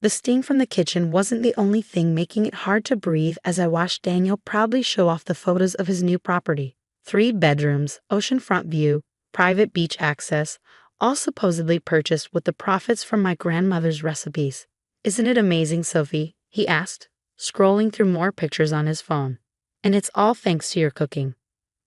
The steam from the kitchen wasn't the only thing making it hard to breathe as I watched Daniel proudly show off the photos of his new property. 3 bedrooms, oceanfront view, private beach access, all supposedly purchased with the profits from my grandmother's recipes. "Isn't it amazing, Sophie?" he asked, scrolling through more pictures on his phone. "And it's all thanks to your cooking."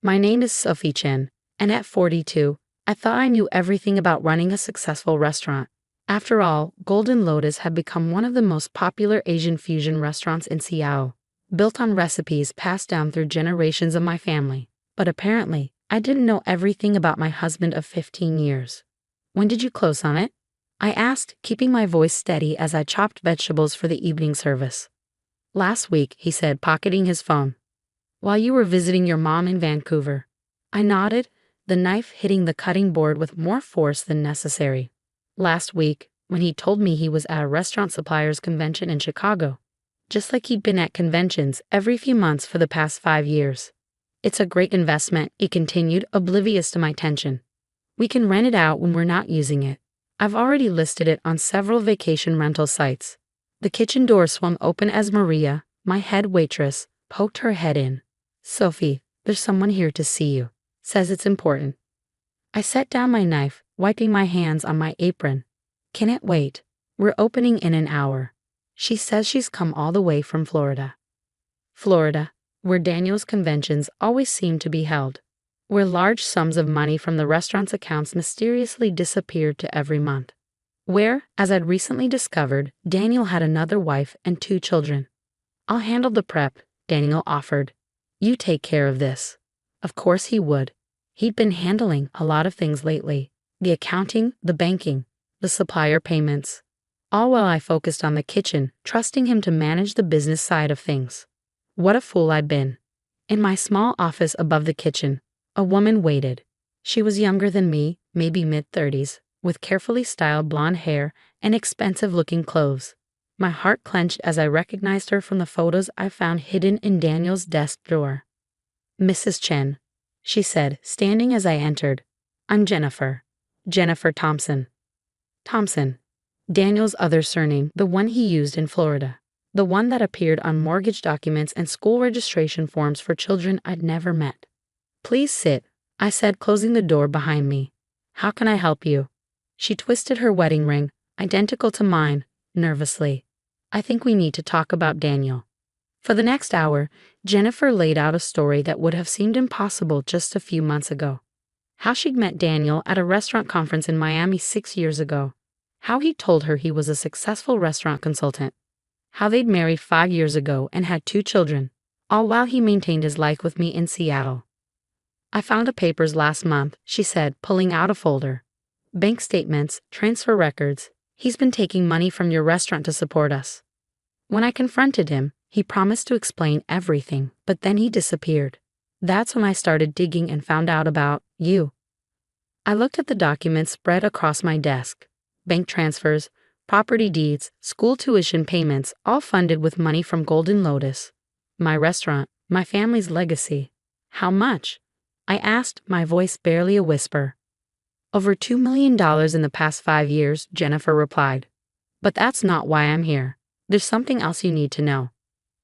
My name is Sophie Chen, and at 42, I thought I knew everything about running a successful restaurant. After all, Golden Lotus had become one of the most popular Asian fusion restaurants in Seattle, built on recipes passed down through generations of my family. But apparently, I didn't know everything about my husband of 15 years. "When did you close on it?" I asked, keeping my voice steady as I chopped vegetables for the evening service. "Last week," he said, pocketing his phone. "While you were visiting your mom in Vancouver." I nodded, the knife hitting the cutting board with more force than necessary. "Last week, when he told me he was at a restaurant suppliers convention in Chicago. Just like he'd been at conventions every few months for the past 5 years. It's a great investment," he continued, oblivious to my tension. "We can rent it out when we're not using it. I've already listed it on several vacation rental sites." The kitchen door swung open as Maria, my head waitress, poked her head in. "Sophie, there's someone here to see you. Says it's important." I set down my knife, wiping my hands on my apron. "Can it wait? We're opening in an hour." She says she's come all the way from Florida. Florida, where Daniel's conventions always seem to be held. Where large sums of money from the restaurant's accounts mysteriously disappeared to every month. Where, as I'd recently discovered, Daniel had another wife and 2 children. "I'll handle the prep," Daniel offered. "You take care of this." Of course he would. He'd been handling a lot of things lately. The accounting, the banking, the supplier payments. All while I focused on the kitchen, trusting him to manage the business side of things. What a fool I'd been. In my small office above the kitchen, a woman waited. She was younger than me, maybe mid-30s, with carefully styled blonde hair and expensive-looking clothes. My heart clenched as I recognized her from the photos I found hidden in Daniel's desk drawer. "Mrs. Chen," she said, standing as I entered. "I'm Jennifer. Jennifer Thompson." Thompson. Daniel's other surname, the one he used in Florida. The one that appeared on mortgage documents and school registration forms for children I'd never met. "Please sit," I said, closing the door behind me. "How can I help you?" She twisted her wedding ring, identical to mine, nervously. "I think we need to talk about Daniel." For the next hour, Jennifer laid out a story that would have seemed impossible just a few months ago. How she'd met Daniel at a restaurant conference in Miami 6 years ago. How he told her he was a successful restaurant consultant. How they'd married 5 years ago and had 2 children, all while he maintained his life with me in Seattle. "I found the papers last month," she said, pulling out a folder. "Bank statements, transfer records. He's been taking money from your restaurant to support us." When I confronted him, he promised to explain everything, but then he disappeared. That's when I started digging and found out about you. I looked at the documents spread across my desk. Bank transfers, property deeds, school tuition payments, all funded with money from Golden Lotus. My restaurant, my family's legacy. "How much?" I asked, my voice barely a whisper. "Over $2 million in the past 5 years, Jennifer replied. "But that's not why I'm here. There's something else you need to know."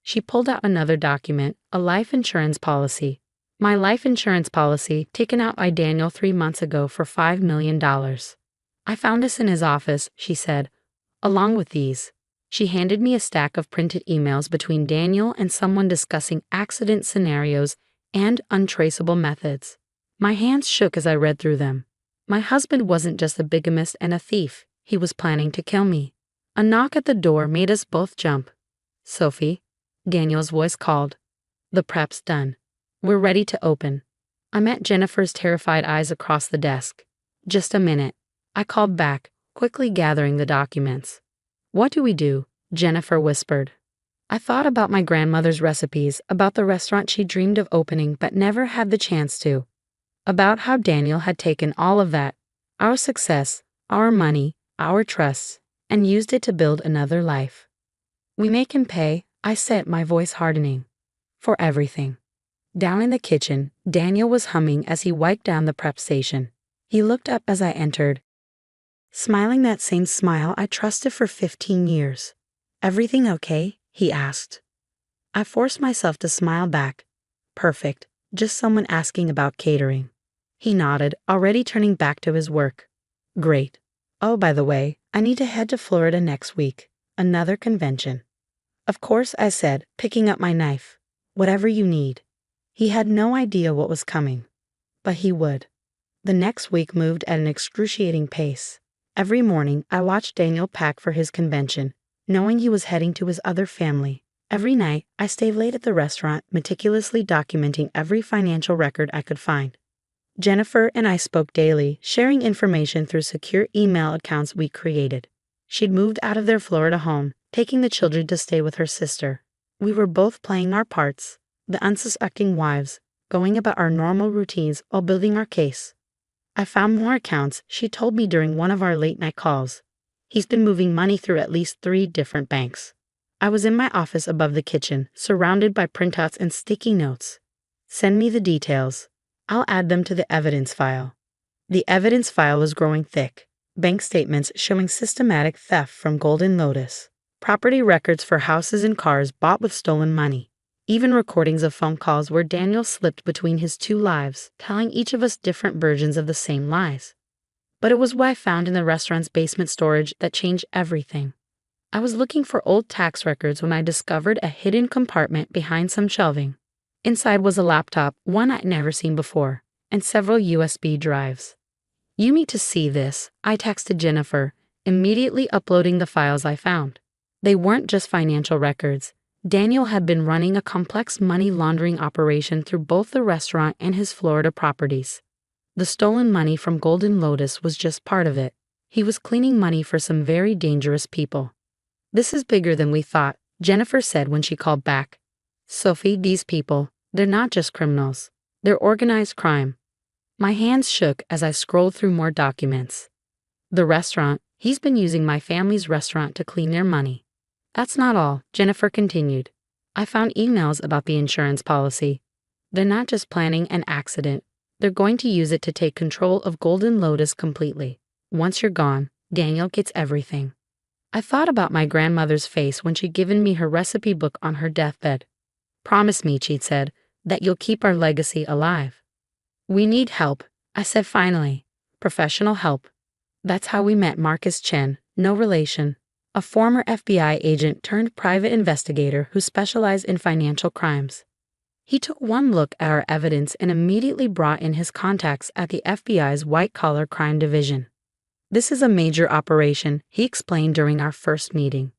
She pulled out another document, a life insurance policy. My life insurance policy, taken out by Daniel 3 months ago for $5 million. "I found this in his office," she said, "along with these." She handed me a stack of printed emails between Daniel and someone discussing accident scenarios and untraceable methods. My hands shook as I read through them. My husband wasn't just a bigamist and a thief. He was planning to kill me. A knock at the door made us both jump. "Sophie," Daniel's voice called. "The prep's done. We're ready to open." I met Jennifer's terrified eyes across the desk. "Just a minute," I called back, quickly gathering the documents. "What do we do?" Jennifer whispered. I thought about my grandmother's recipes, about the restaurant she dreamed of opening but never had the chance to. About how Daniel had taken all of that, our success, our money, our trusts, and used it to build another life. "We make him pay," I said, my voice hardening. "For everything." Down in the kitchen, Daniel was humming as he wiped down the prep station. He looked up as I entered, smiling that same smile I trusted for 15 years. "Everything okay?" he asked. I forced myself to smile back. "Perfect. Just someone asking about catering." He nodded, already turning back to his work. "Great. Oh, by the way, I need to head to Florida next week. Another convention." "Of course," I said, picking up my knife. "Whatever you need." He had no idea what was coming. But he would. The next week moved at an excruciating pace. Every morning, I watched Daniel pack for his convention, knowing he was heading to his other family. Every night, I stayed late at the restaurant, meticulously documenting every financial record I could find. Jennifer and I spoke daily, sharing information through secure email accounts we created. She'd moved out of their Florida home, taking the children to stay with her sister. We were both playing our parts, the unsuspecting wives, going about our normal routines while building our case. I found more accounts, she told me during one of our late-night calls. He's been moving money through at least 3 different banks. I was in my office above the kitchen, surrounded by printouts and sticky notes. "Send me the details. I'll add them to the evidence file." The evidence file was growing thick. Bank statements showing systematic theft from Golden Lotus. Property records for houses and cars bought with stolen money. Even recordings of phone calls where Daniel slipped between his 2 lives, telling each of us different versions of the same lies. But it was what I found in the restaurant's basement storage that changed everything. I was looking for old tax records when I discovered a hidden compartment behind some shelving. Inside was a laptop, one I'd never seen before, and several USB drives. "You need to see this," I texted Jennifer, immediately uploading the files I found. They weren't just financial records. Daniel had been running a complex money laundering operation through both the restaurant and his Florida properties. The stolen money from Golden Lotus was just part of it. He was cleaning money for some very dangerous people. "This is bigger than we thought," Jennifer said when she called back. "Sophie, these people, they're not just criminals. They're organized crime." My hands shook as I scrolled through more documents. "The restaurant, he's been using my family's restaurant to clean their money." "That's not all," Jennifer continued. "I found emails about the insurance policy. They're not just planning an accident. They're going to use it to take control of Golden Lotus completely. Once you're gone, Daniel gets everything." I thought about my grandmother's face when she'd given me her recipe book on her deathbed. "Promise me," she'd said, "that you'll keep our legacy alive." "We need help," I said finally. "Professional help." That's how we met Marcus Chen, no relation, a former FBI agent turned private investigator who specialized in financial crimes. He took one look at our evidence and immediately brought in his contacts at the FBI's white-collar crime division. "This is a major operation," he explained during our first meeting.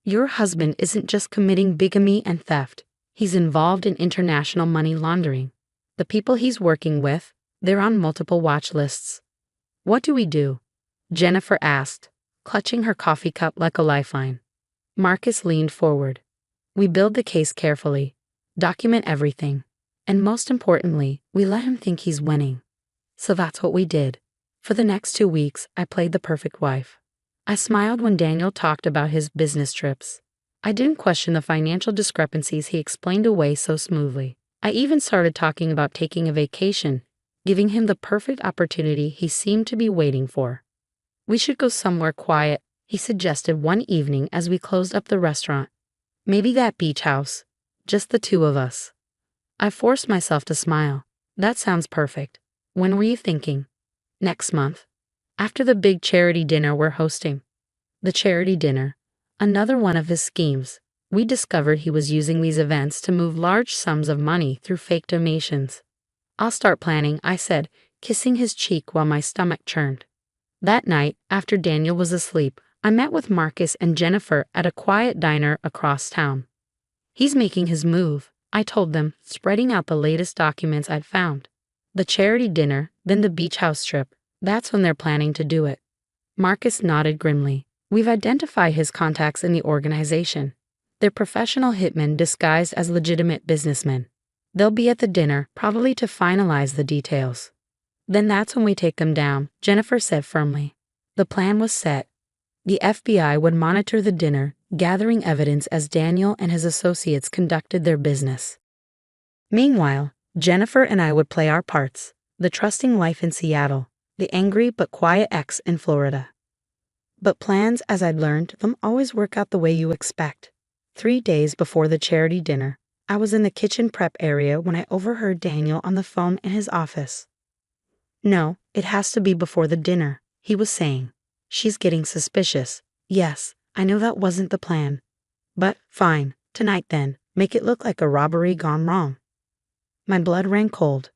"Your husband isn't just committing bigamy and theft. He's involved in international money laundering. The people he's working with, they're on multiple watch lists." "What do we do?" Jennifer asked, clutching her coffee cup like a lifeline. Marcus leaned forward. "We build the case carefully, document everything, and most importantly, we let him think he's winning." So that's what we did. For the next 2 weeks, I played the perfect wife. I smiled when Daniel talked about his business trips. I didn't question the financial discrepancies he explained away so smoothly. I even started talking about taking a vacation, giving him the perfect opportunity he seemed to be waiting for. "We should go somewhere quiet," he suggested one evening as we closed up the restaurant. "Maybe that beach house. Just the 2 of us." I forced myself to smile. "That sounds perfect. When were you thinking?" "Next month. After the big charity dinner we're hosting." The charity dinner. Another one of his schemes. We discovered he was using these events to move large sums of money through fake donations. "I'll start planning," I said, kissing his cheek while my stomach churned. That night, after Daniel was asleep, I met with Marcus and Jennifer at a quiet diner across town. "He's making his move," I told them, spreading out the latest documents I'd found. "The charity dinner, then the beach house trip. That's when they're planning to do it." Marcus nodded grimly. "We've identified his contacts in the organization. They're professional hitmen disguised as legitimate businessmen. They'll be at the dinner, probably to finalize the details." "Then that's when we take them down," Jennifer said firmly. The plan was set. The FBI would monitor the dinner, gathering evidence as Daniel and his associates conducted their business. Meanwhile, Jennifer and I would play our parts, the trusting wife in Seattle, the angry but quiet ex in Florida. But plans, as I'd learned, don't always work out the way you expect. 3 days before the charity dinner, I was in the kitchen prep area when I overheard Daniel on the phone in his office. "No, it has to be before the dinner," he was saying. "She's getting suspicious." Yes, I knew that wasn't the plan. But, fine, tonight then, make it look like a robbery gone wrong. My blood ran cold.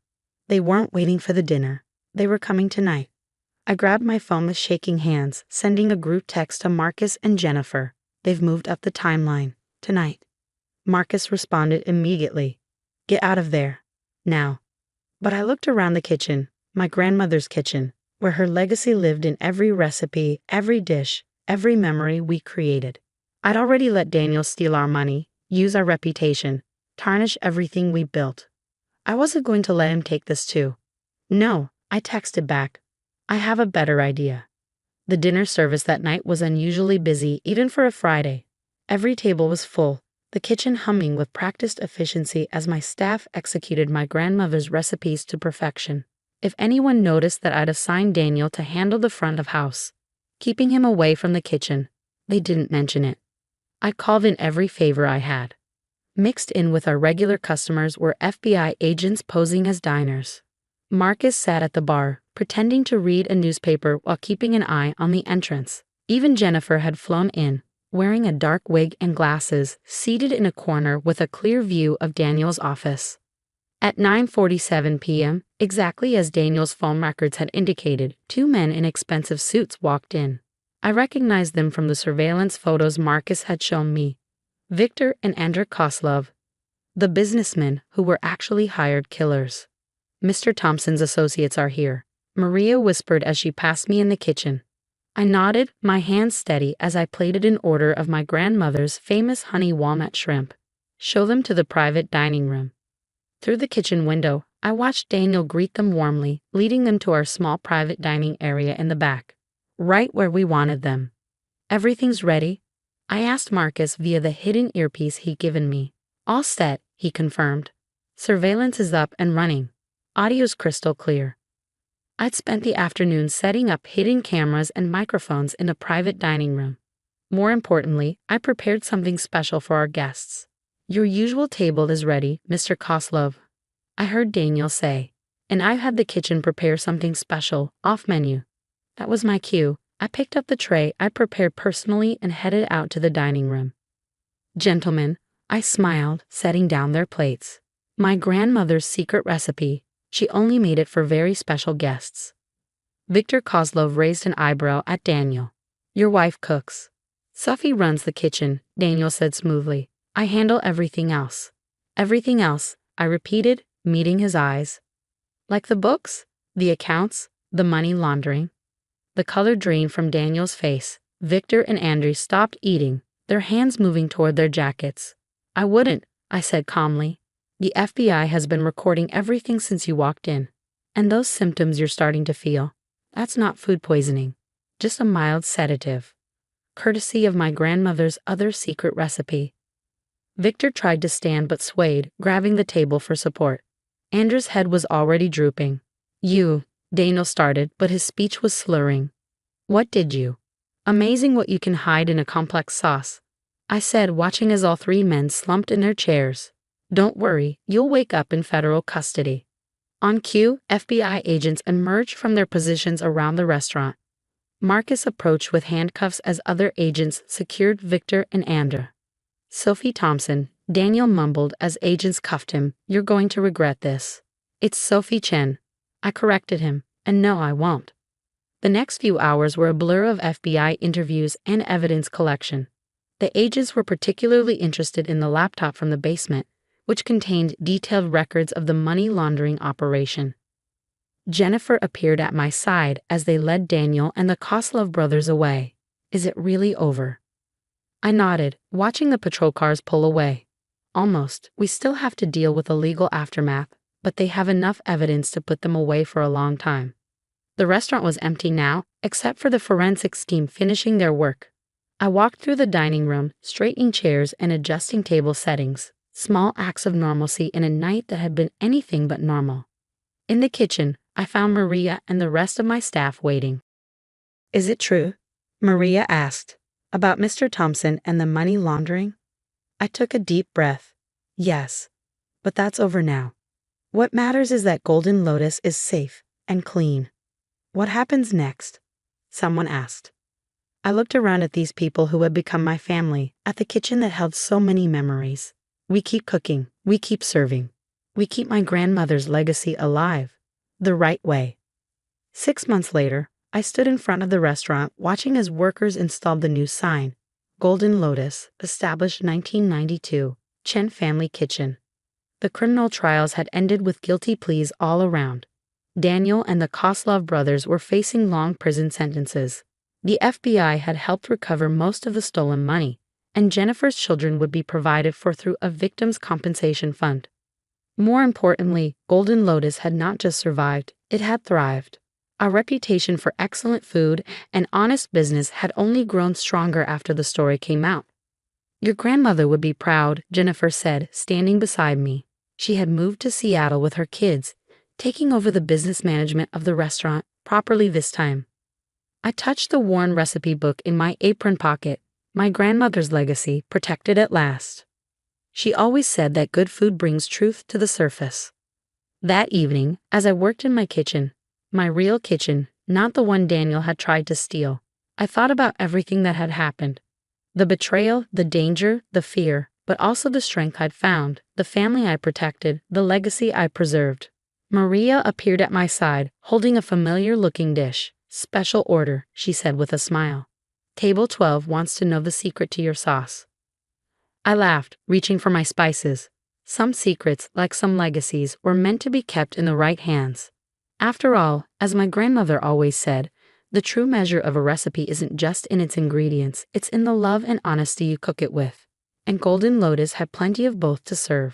They weren't waiting for the dinner. They were coming tonight. I grabbed my phone with shaking hands, sending a group text to Marcus and Jennifer. "They've moved up the timeline. Tonight." Marcus responded immediately. "Get out of there. Now." But I looked around the kitchen, my grandmother's kitchen, where her legacy lived in every recipe, every dish, every memory we created. I'd already let Daniel steal our money, use our reputation, tarnish everything we built. I wasn't going to let him take this too. "No," I texted back. "I have a better idea." The dinner service that night was unusually busy, even for a Friday. Every table was full, the kitchen humming with practiced efficiency as my staff executed my grandmother's recipes to perfection. If anyone noticed that I'd assigned Daniel to handle the front of house, keeping him away from the kitchen, they didn't mention it. I called in every favor I had. Mixed in with our regular customers were FBI agents posing as diners. Marcus sat at the bar, pretending to read a newspaper while keeping an eye on the entrance. Even Jennifer had flown in, wearing a dark wig and glasses, seated in a corner with a clear view of Daniel's office. At 9:47 p.m., exactly as Daniel's phone records had indicated, 2 men in expensive suits walked in. I recognized them from the surveillance photos Marcus had shown me. Victor and Andrew Koslov, the businessmen who were actually hired killers. "Mr. Thompson's associates are here," Maria whispered as she passed me in the kitchen. I nodded, my hands steady as I plated an order of my grandmother's famous honey walnut shrimp. "Show them to the private dining room." Through the kitchen window, I watched Daniel greet them warmly, leading them to our small private dining area in the back, right where we wanted them. "Everything's ready?" I asked Marcus via the hidden earpiece he'd given me. "All set," he confirmed. "Surveillance is up and running. Audio's crystal clear." I'd spent the afternoon setting up hidden cameras and microphones in a private dining room. More importantly, I prepared something special for our guests. "Your usual table is ready, Mr. Koslov," I heard Daniel say, "and I've had the kitchen prepare something special, off menu." That was my cue. I picked up the tray I'd prepared personally and headed out to the dining room. "Gentlemen," I smiled, setting down their plates. "My grandmother's secret recipe. She only made it for very special guests." Victor Koslov raised an eyebrow at Daniel. "Your wife cooks." "Sophie runs the kitchen," Daniel said smoothly. "I handle everything else." "Everything else," I repeated, meeting his eyes. "Like the books, the accounts, the money laundering?" The color drained from Daniel's face. Victor and Andrew stopped eating, their hands moving toward their jackets. "I wouldn't," I said calmly. "The FBI has been recording everything since you walked in. And those symptoms you're starting to feel, that's not food poisoning, just a mild sedative. Courtesy of my grandmother's other secret recipe." Victor tried to stand but swayed, grabbing the table for support. Andrew's head was already drooping. "You," Daniel started, but his speech was slurring. "What did you?" "Amazing what you can hide in a complex sauce," I said, watching as all 3 men slumped in their chairs. "Don't worry, you'll wake up in federal custody." On cue, FBI agents emerged from their positions around the restaurant. Marcus approached with handcuffs as other agents secured Victor and Andrew. "Sophie Thompson," Daniel mumbled as agents cuffed him. "You're going to regret this." "It's Sophie Chen." I corrected him, and no, I won't. The next few hours were a blur of FBI interviews and evidence collection. The agents were particularly interested in the laptop from the basement, which contained detailed records of the money laundering operation. Jennifer appeared at my side as they led Daniel and the Koslov brothers away. "Is it really over?" I nodded, watching the patrol cars pull away. "Almost. We still have to deal with the legal aftermath, but they have enough evidence to put them away for a long time." The restaurant was empty now, except for the forensics team finishing their work. I walked through the dining room, straightening chairs and adjusting table settings, small acts of normalcy in a night that had been anything but normal. In the kitchen, I found Maria and the rest of my staff waiting. "Is it true?" Maria asked. About Mr. Thompson and the money laundering? I took a deep breath. Yes, but that's over now. What matters is that Golden Lotus is safe and clean. What happens next? Someone asked. I looked around at these people who had become my family, at the kitchen that held so many memories. We keep cooking, we keep serving. We keep my grandmother's legacy alive, the right way. 6 months later, I stood in front of the restaurant watching as workers installed the new sign, Golden Lotus, established 1992, Chen Family Kitchen. The criminal trials had ended with guilty pleas all around. Daniel and the Koslov brothers were facing long prison sentences. The FBI had helped recover most of the stolen money, and Jennifer's children would be provided for through a victims' compensation fund. More importantly, Golden Lotus had not just survived, it had thrived. Our reputation for excellent food and honest business had only grown stronger after the story came out. Your grandmother would be proud, Jennifer said, standing beside me. She had moved to Seattle with her kids, taking over the business management of the restaurant, properly this time. I touched the worn recipe book in my apron pocket, my grandmother's legacy protected at last. She always said that good food brings truth to the surface. That evening, as I worked in my kitchen, my real kitchen, not the one Daniel had tried to steal, I thought about everything that had happened. The betrayal, the danger, the fear, but also the strength I'd found, the family I protected, the legacy I preserved. Maria appeared at my side, holding a familiar-looking dish. Special order, she said with a smile. Table 12 wants to know the secret to your sauce. I laughed, reaching for my spices. Some secrets, like some legacies, were meant to be kept in the right hands. After all, as my grandmother always said, the true measure of a recipe isn't just in its ingredients, it's in the love and honesty you cook it with. And Golden Lotus had plenty of both to serve.